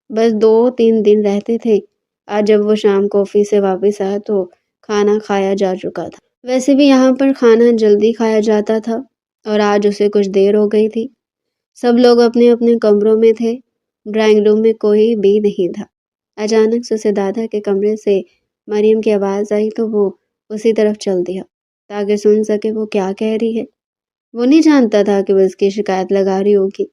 بس 2-3 دن رہتے تھے۔ آج جب وہ شام کو آفس سے واپس آیا تو کھانا کھایا جا چکا تھا۔ ویسے بھی یہاں پر کھانا جلدی کھایا جاتا تھا اور آج اسے کچھ دیر ہو گئی تھی۔ سب لوگ اپنے اپنے کمروں میں تھے، ڈرائنگ روم میں کوئی بھی نہیں تھا۔ اچانک سے اسے دادا کے کمرے سے مریم کی آواز آئی تو وہ اسی طرف چل دیا تاکہ سن سکے وہ کیا کہہ رہی ہے۔ وہ نہیں جانتا تھا کہ وہ اس کی شکایت لگا رہی ہوگی۔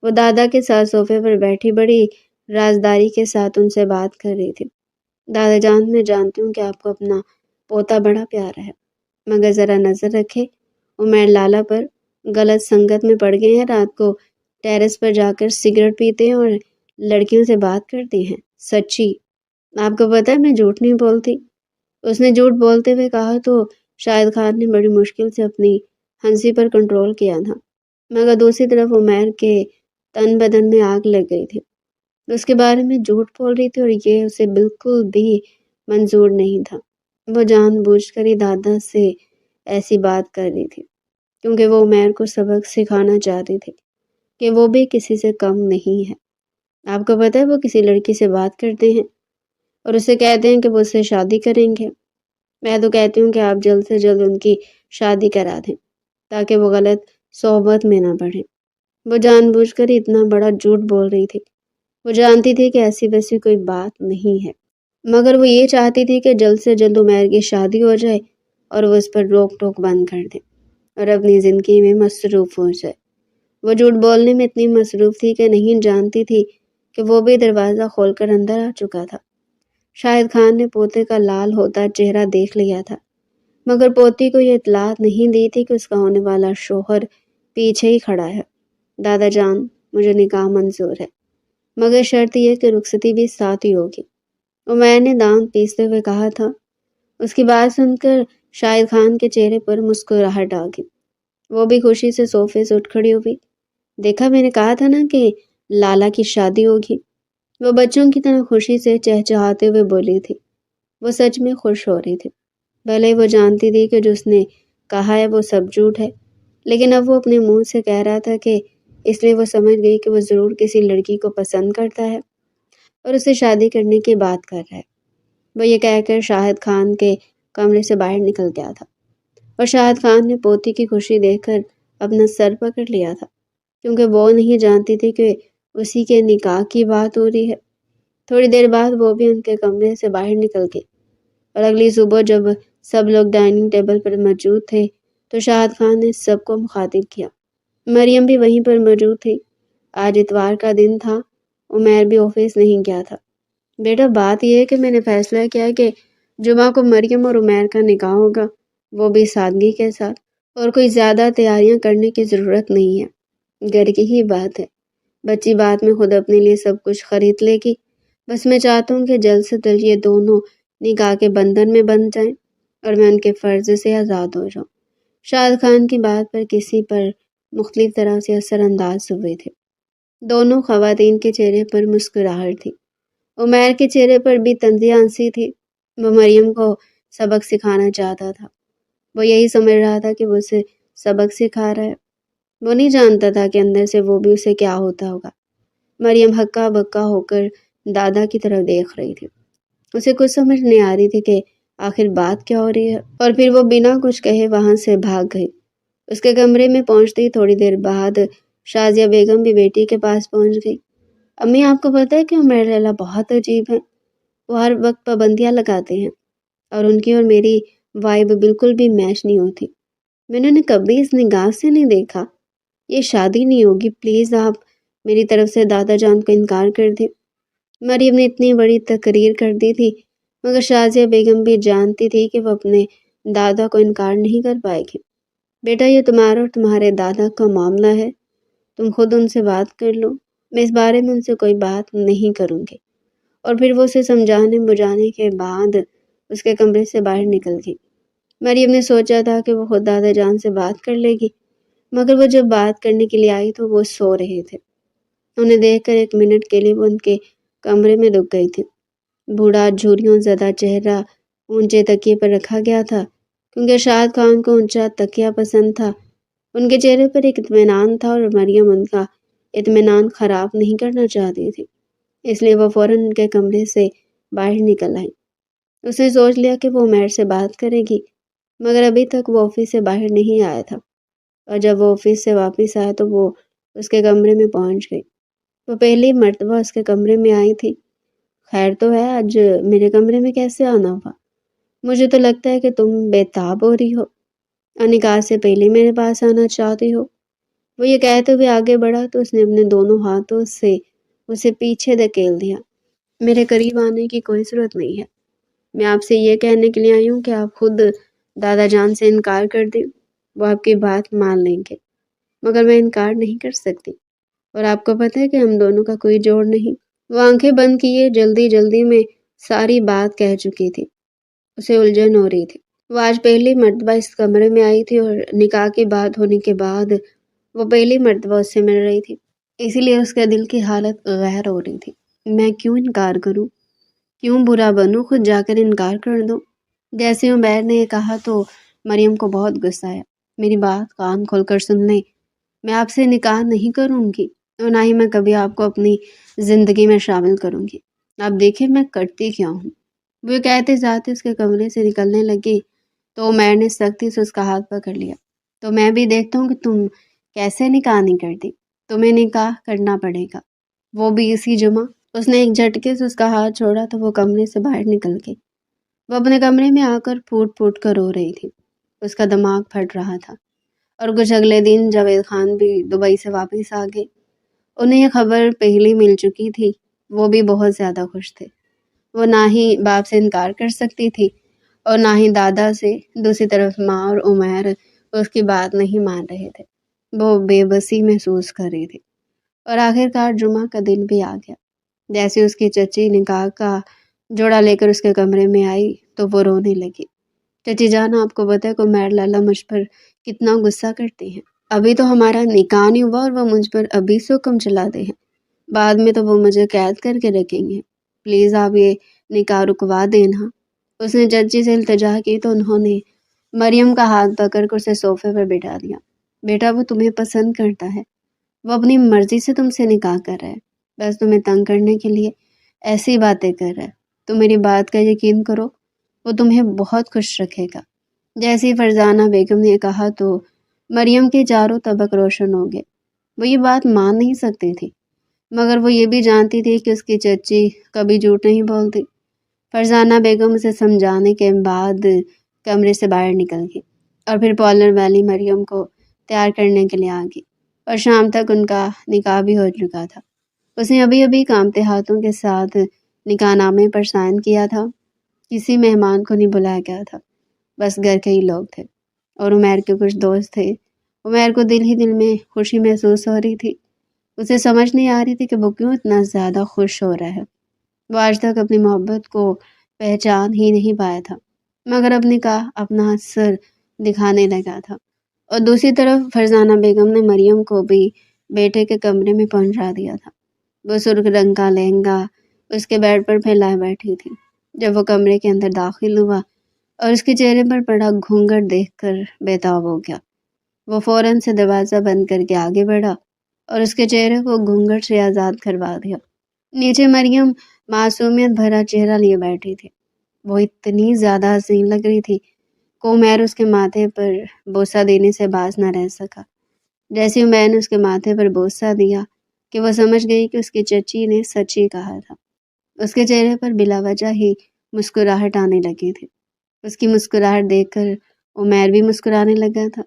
وہ دادا کے ساتھ صوفے پر بیٹھی بڑی رازداری کے ساتھ ان سے بات کر رہی تھی۔ دادا جان میں جانتی ہوں کہ آپ کو اپنا پوتا بڑا پیارا ہے، مگر ذرا نظر رکھے عمیر لالا پر، غلط سنگت میں پڑ گئے ہیں، رات کو ٹیرس پر جا کر سگریٹ پیتے ہیں اور لڑکیوں سے بات کرتے ہیں۔ سچی آپ کو پتہ ہے میں جھوٹ نہیں بولتی۔ اس نے جھوٹ بولتے ہوئے کہا تو شاہد خان نے بڑی مشکل سے اپنی ہنسی پر کنٹرول کیا تھا، مگر دوسری طرف عمیر کے تن بدن میں آگ لگ گئی تھی۔ اس کے بارے میں جھوٹ بول رہی تھی اور یہ اسے بالکل بھی منظور نہیں تھا۔ وہ جان بوجھ کر ہی دادا سے ایسی بات کر رہی تھی کیونکہ وہ عمیر کو سبق سکھانا چاہتی تھی کہ وہ بھی کسی سے کم نہیں ہے۔ آپ کو پتہ ہے وہ کسی لڑکی سے بات کرتے ہیں اور اسے کہتے ہیں کہ وہ اس سے شادی کریں گے۔ میں تو کہتی ہوں کہ آپ جلد سے جلد ان کی شادی کرا دیں تاکہ وہ غلط صحبت میں نہ پڑیں۔ وہ جان بوجھ کر اتنا بڑا جھوٹ بول رہی تھی۔ وہ جانتی تھی کہ ایسی ویسی کوئی بات نہیں ہے، مگر وہ یہ چاہتی تھی کہ جلد سے جلد عمیر کی شادی ہو جائے اور وہ اس پر روک ٹوک بند کر دے اور اپنی زندگی میں مصروف ہو جائے۔ وہ جھوٹ بولنے میں اتنی مصروف تھی کہ نہیں جانتی تھی کہ وہ بھی دروازہ کھول کر اندر آ چکا تھا۔ شاہد خان نے پوتے کا لال ہوتا چہرہ دیکھ لیا تھا، مگر پوتی کو یہ اطلاع نہیں دی تھی کہ اس کا ہونے والا شوہر پیچھے ہی کھڑا ہے۔ دادا جان، مجھے نکاح منظور ہے، مگر شرط یہ کہ رخصتی بھی ساتھ ہی ہوگی، عمیر نے دانت پیستے ہوئے کہا تھا۔ اس کی بات سن کر شاہد خان کے چہرے پر مسکراہٹ آ گئی۔ وہ بھی خوشی سے صوفے سے اٹھ کھڑی ہوئی۔ دیکھا، میں نے کہا تھا نا کہ لالا کی شادی ہوگی۔ وہ بچوں کی طرح خوشی سے چہچہاتے ہوئے بولی تھی۔ وہ سچ میں خوش ہو رہی تھی۔ بھلے وہ جانتی تھی کہ جو اس نے کہا ہے وہ سب جھوٹ ہے، لیکن اب وہ اپنے منہ سے کہہ رہا تھا کہ اس لیے وہ سمجھ گئی کہ وہ ضرور کسی لڑکی کو پسند کرتا ہے اور اسے شادی کرنے کی بات کر رہا ہے۔ وہ یہ کہہ کر شاہد خان کے کمرے سے باہر نکل گیا تھا اور شاہد خان نے پوتی کی خوشی دیکھ کر اپنا سر پکڑ لیا تھا، کیونکہ وہ نہیں جانتی تھی کہ اسی کے نکاح کی بات ہو رہی ہے۔ تھوڑی دیر بعد وہ بھی ان کے کمرے سے باہر نکل گئی اور اگلی صبح جب سب لوگ ڈائننگ ٹیبل پر موجود تھے تو شاہد خان نے سب کو مخاطب کیا۔ مریم بھی وہیں پر موجود تھی۔ آج اتوار کا دن تھا، عمیر بھی آفس نہیں گیا تھا۔ بیٹا، بات یہ ہے کہ میں نے فیصلہ کیا ہے کہ جمعہ کو مریم اور عمیر کا نکاح ہوگا، وہ بھی سادگی کے ساتھ، اور کوئی زیادہ تیاریاں کرنے کی ضرورت نہیں ہے۔ گھر کی ہی بات ہے، بچی بعد میں خود اپنے لیے سب کچھ خرید لے گی۔ بس میں چاہتا ہوں کہ جلد سے جلد یہ دونوں نکاح کے بندھن میں بندھ جائیں اور میں ان کے فرض سے آزاد ہو جاؤں۔ شاہد خان کی بات پر کسی پر مختلف طرح سے اثر انداز ہوئے تھے۔ دونوں خواتین کے چہرے پر مسکراہٹ تھی۔ عمیر کے چہرے پر بھی طنزیہ ہنسی تھی۔ وہ مریم کو سبق سکھانا چاہتا تھا۔ وہ یہی سمجھ رہا تھا کہ وہ اسے سبق سکھا رہا ہے۔ وہ نہیں جانتا تھا کہ اندر سے وہ بھی اسے کیا ہوتا ہوگا۔ مریم ہکا بکا ہو کر دادا کی طرف دیکھ رہی تھی۔ اسے کچھ سمجھ نہیں آ رہی تھی کہ آخر بات کیا ہو رہی ہے، اور پھر وہ بنا کچھ کہے وہاں سے بھاگ گئی۔ اس کے کمرے میں پہنچتے ہی تھوڑی دیر بعد شازیہ بیگم بھی بیٹی کے پاس پہنچ گئی۔ امی، آپ کو پتہ ہے کہ عمیر لیلا بہت عجیب ہے، وہ ہر وقت پابندیاں لگاتے ہیں اور ان کی اور میری وائب بالکل بھی میچ نہیں ہوتی۔ میں نے انہیں کبھی اس نگاہ سے نہیں دیکھا۔ یہ شادی نہیں ہوگی، پلیز آپ میری طرف سے دادا جان کو انکار کر دیں۔ مریم نے اتنی بڑی تقریر کر دی تھی، مگر شازیہ بیگم بھی جانتی تھی کہ وہ اپنے دادا کو انکار نہیں کر پائے گی۔ بیٹا، یہ تمہارا اور تمہارے دادا کا معاملہ ہے، تم خود ان سے بات کر لو، میں اس بارے میں ان سے کوئی بات نہیں کروں گی۔ اور پھر وہ اسے سمجھانے بجھانے کے بعد اس کے کمرے سے باہر نکل گئی۔ مریم نے سوچا تھا کہ وہ خود دادا جان سے بات کر لے گی، مگر وہ جب بات کرنے کے لیے آئی تو وہ سو رہے تھے۔ انہیں دیکھ کر ایک منٹ کے لیے وہ ان کے کمرے میں رک گئی تھی۔ بوڑھا جھریوں زدہ چہرہ اونچے تکیے پر رکھا گیا تھا، کیونکہ شاہد خان کو اونچا تکیہ پسند تھا۔ ان کے چہرے پر ایک اطمینان تھا اور مریم ان کا اطمینان خراب نہیں کرنا چاہتی تھی، اس لیے وہ فوراً ان کے کمرے سے باہر نکل آئی۔ اس نے سوچ لیا کہ وہ عمیر سے بات کرے گی، مگر ابھی تک وہ آفس سے باہر نہیں آیا تھا، اور جب وہ آفس سے واپس آیا تو وہ اس کے کمرے میں پہنچ گئی۔ وہ پہلی مرتبہ اس کے کمرے میں آئی تھی۔ خیر تو ہے، آج میرے کمرے میں کیسے آنا ہوا؟ مجھے تو لگتا ہے کہ تم بے تاب ہو رہی ہو، نکاح سے پہلے میرے پاس آنا چاہتی ہو۔ وہ یہ کہتے ہوئے آگے بڑھا تو اس نے اپنے دونوں ہاتھوں سے اسے پیچھے دھکیل دیا۔ میرے قریب آنے کی کوئی ضرورت نہیں ہے، میں آپ سے یہ کہنے کے لیے آئی ہوں کہ آپ خود دادا جان سے انکار کر دیں، وہ آپ کی بات مان لیں گے، مگر میں انکار نہیں کر سکتی، اور آپ کو پتہ ہے کہ ہم دونوں کا کوئی جوڑ نہیں۔ وہ آنکھیں بند کیے جلدی جلدی میں ساری بات کہہ چکی تھی۔ اسے الجھن ہو رہی تھی۔ وہ آج پہلی مرتبہ اس کمرے میں آئی تھی اور نکاح کی بات ہونے کے بعد وہ پہلی مرتبہ اس سے مل رہی تھی، اسی لیے اس کے دل کی حالت غیر ہو رہی تھی۔ میں کیوں انکار کروں؟ کیوں برا بنوں؟ خود جا کر انکار کر دو۔ جیسے عمیر نے یہ کہا تو مریم کو بہت غصہ آیا۔ میری بات کان کھول کر سن لیں، میں آپ سے نکاح نہیں کروں گی اور نہ ہی میں کبھی آپ کو اپنی زندگی میں شامل کروں گی۔ آپ دیکھیں میں کرتی کیا ہوں۔ وہ کہتے ذات اس کے کمرے سے نکلنے لگی تو عمیر نے سختی سے اس کا ہاتھ پکڑ لیا۔ تو میں بھی دیکھتا ہوں کہ تم کیسے نکاح نہیں کرتی، تمہیں نکاح کرنا پڑے گا، وہ بھی اسی جمعہ۔ اس نے ایک جھٹکے سے اس کا ہاتھ چھوڑا تو وہ کمرے سے باہر نکل گئی۔ وہ اپنے کمرے میں آ کر پھوٹ پھوٹ کر رو رہی تھی، اس کا دماغ پھٹ رہا تھا۔ اور کچھ اگلے دن جاوید خان بھی دبئی سے واپس آ گئے۔ انہیں یہ خبر پہلے مل چکی تھی، وہ بھی بہت زیادہ خوش تھے۔ وہ نہ ہی باپ سے انکار کر سکتی تھی اور نہ ہی دادا سے۔ دوسری طرف ماں اور عمیر اس کی بات نہیں مان رہے تھے، وہ بے بسی محسوس کر رہی تھی۔ اور آخر کار جمعہ کا دن بھی آ گیا۔ جیسے اس کی چچی نکاح کا جوڑا لے کر اس کے کمرے میں آئی تو وہ رونے لگی۔ چچی جان، آپ کو پتہ ہے کہ عمیر لالا مجھ پر کتنا غصہ کرتے ہیں۔ ابھی تو ہمارا نکاح نہیں ہوا اور وہ مجھ پر ابھی سے حکم چلاتے ہیں، بعد میں تو وہ مجھے قید کر کے رکھیں گے۔ پلیز آپ یہ نکاح رکوا دینا۔ اس نے چچی سے التجا کی تو انہوں نے مریم کا ہاتھ پکڑ کر اسے صوفے پر بٹھا دیا۔ بیٹا، وہ تمہیں پسند کرتا ہے، وہ اپنی مرضی سے تم سے نکاح کر رہا ہے، بس تمہیں تنگ کرنے کے لیے ایسی باتیں کر رہا ہے۔ تم میری بات کا یقین کرو، وہ تمہیں بہت خوش رکھے گا۔ جیسے ہی فرزانہ بیگم نے کہا تو مریم کے چاروں طبق روشن ہو گئے۔ وہ یہ بات مان نہیں سکتی تھی، مگر وہ یہ بھی جانتی تھی کہ اس کی چچی کبھی جھوٹ نہیں بولتی۔ فرزانہ بیگم اسے سمجھانے کے بعد کمرے سے باہر نکل گئی اور پھر پارلر والی مریم کو تیار کرنے کے لیے آ گئی، اور شام تک ان کا نکاح بھی ہو چکا تھا۔ اس نے ابھی ابھی کانپتے ہاتھوں کے ساتھ نکاح نامے پر سائن کیا تھا۔ کسی مہمان کو نہیں بلایا گیا تھا، بس گھر کے ہی لوگ تھے اور عمیر کے کچھ دوست تھے۔ عمیر کو دل ہی دل میں خوشی محسوس ہو رہی تھی۔ اسے سمجھ نہیں آ رہی تھی کہ وہ کیوں اتنا زیادہ خوش ہو رہا ہے۔ وہ آج تک اپنی محبت کو پہچان ہی نہیں پایا تھا، مگر اب نکاح اپنا اثر دکھانے لگا تھا۔ اور دوسری طرف فرزانہ بیگم نے مریم کو بھی بیٹے کے کمرے میں پہنچا دیا تھا۔ وہ سرخ رنگ کا لہنگا اس کے بیڈ پر پھیلائے بیٹھی تھی۔ جب وہ کمرے کے اندر داخل ہوا اور اس کے چہرے پر پڑا گھونگھٹ دیکھ کر بےتاب ہو گیا۔ وہ فوراً سے دروازہ بند کر کے آگے بڑھا اور اس کے چہرے کو گھونگھٹ سے آزاد کروا دیا۔ نیچے مریم معصومیت بھرا چہرہ لیے بیٹھی تھی۔ وہ اتنی زیادہ حسین لگ رہی تھی کہ عمیر اس کے ماتھے پر بوسہ دینے سے باز نہ رہ سکا۔ جیسے عمیر نے اس کے ماتھے پر بوسہ دیا کہ وہ سمجھ گئی کہ اس کی چچی نے سچ ہی کہا تھا۔ اس کے چہرے پر بلا وجہ ہی مسکراہٹ آنے لگی تھی۔ اس کی مسکراہٹ دیکھ کر عمیر بھی مسکرانے لگا تھا۔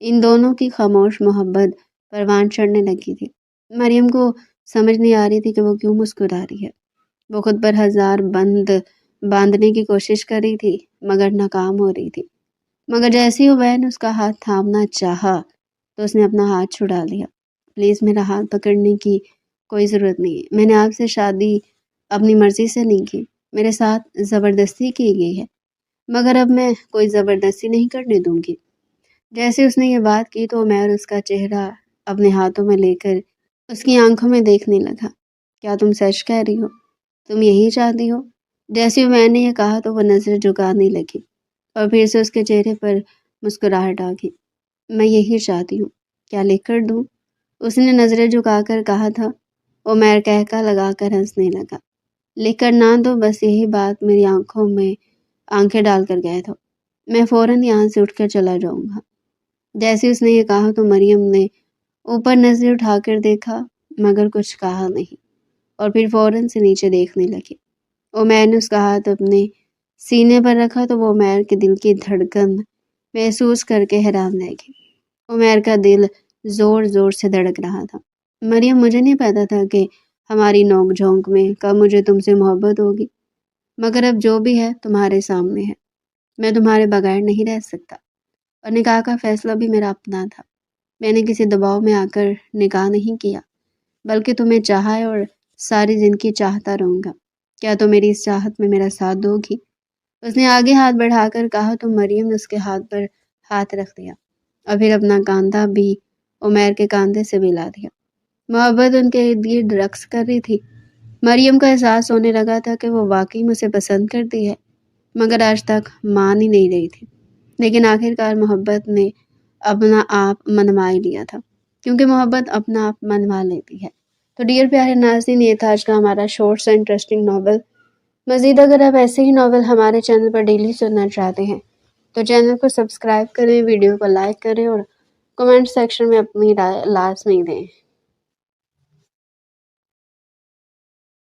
ان دونوں کی خاموش محبت پروان چڑھنے لگی تھی۔ مریم کو سمجھ نہیں آ رہی تھی کہ وہ کیوں مسکرا رہی ہے۔ وہ خود پر ہزار بند باندھنے کی کوشش کر رہی تھی مگر ناکام ہو رہی تھی۔ مگر جیسے ہی عمیر نے اس کا ہاتھ تھامنا چاہا تو اس نے اپنا ہاتھ چھڑا لیا۔ پلیز میرا ہاتھ پکڑنے کی کوئی ضرورت نہیں ہے، میں نے آپ سے شادی اپنی مرضی سے نہیں کی، میرے ساتھ زبردستی کی گئی ہے، مگر اب میں کوئی زبردستی نہیں کرنے دوں گی۔ جیسے اس نے یہ بات کی تو عمیر اس کا چہرہ اپنے ہاتھوں میں لے کر اس کی آنکھوں میں دیکھنے لگا۔ کیا تم سچ کہہ رہی ہو؟ تم یہی چاہتی ہو؟ جیسے عمیر نے یہ کہا تو وہ نظر جھکانے لگی اور پھر سے اس کے چہرے پر مسکراہٹ آ گئی۔ میں یہی چاہتی ہوں، کیا لکھ کر دوں؟ اس نے نظریں جھکا کر کہا تھا۔ عمیر کہکا لگا کر ہنسنے لگا۔ لکھ کر نہ دو، بس یہی بات میری آنکھوں میں آنکھیں ڈال کر گئے تھا، میں فوراً یہاں سے اٹھ کر چلا جاؤں گا۔ جیسے اس نے یہ کہا تو مریم نے اوپر نظر اٹھا کر دیکھا مگر کچھ کہا نہیں اور پھر فوراً سے نیچے دیکھنے لگی۔ عمیر نے اس کا ہاتھ اپنے سینے پر رکھا تو وہ عمیر کے دل کی دھڑکن محسوس کر کے حیران رہ گئی۔ عمیر کا دل زور زور سے دھڑک رہا تھا۔ مریم، مجھے نہیں پتا تھا کہ ہماری نوک جھونک میں کب مجھے تم سے محبت ہوگی، مگر اب جو بھی ہے تمہارے سامنے ہے۔ میں تمہارے بغیر نہیں رہ سکتا، اور نکاح کا فیصلہ بھی میرا اپنا تھا۔ میں نے کسی دباؤ میں آ کر نکاح نہیں کیا، بلکہ تمہیں چاہا ہے اور ساری زندگی چاہتا رہوں گا۔ کیا تم میری اس چاہت میں میرا ساتھ دو گی؟ اس نے آگے ہاتھ بڑھا کر کہا تو مریم نے اس کے ہاتھ پر ہاتھ رکھ دیا اور پھر اپنا کاندھا بھی عمیر کے کاندھے سے ملا دیا۔ محبت ان کے ارد گرد رقص کر رہی تھی۔ مریم کو احساس ہونے لگا تھا کہ وہ واقعی مجھے پسند کرتی ہے، مگر آج تک مان ہی نہیں رہی تھی۔ لیکن آخر کار محبت نے اپنا آپ منوا ہی لیا تھا، کیونکہ محبت اپنا آپ منوا لیتی ہے۔ تو ڈیئر پیارے ناظرین، یہ تھا آج کا ہمارا شارٹ سے انٹرسٹنگ ناول۔ مزید اگر آپ ایسے ہی ناول ہمارے چینل پر ڈیلی سننا چاہتے ہیں تو چینل کو سبسکرائب کریں، ویڈیو کو لائک کریں اور کمنٹ سیکشن میں اپنی رائے لازمی دیں۔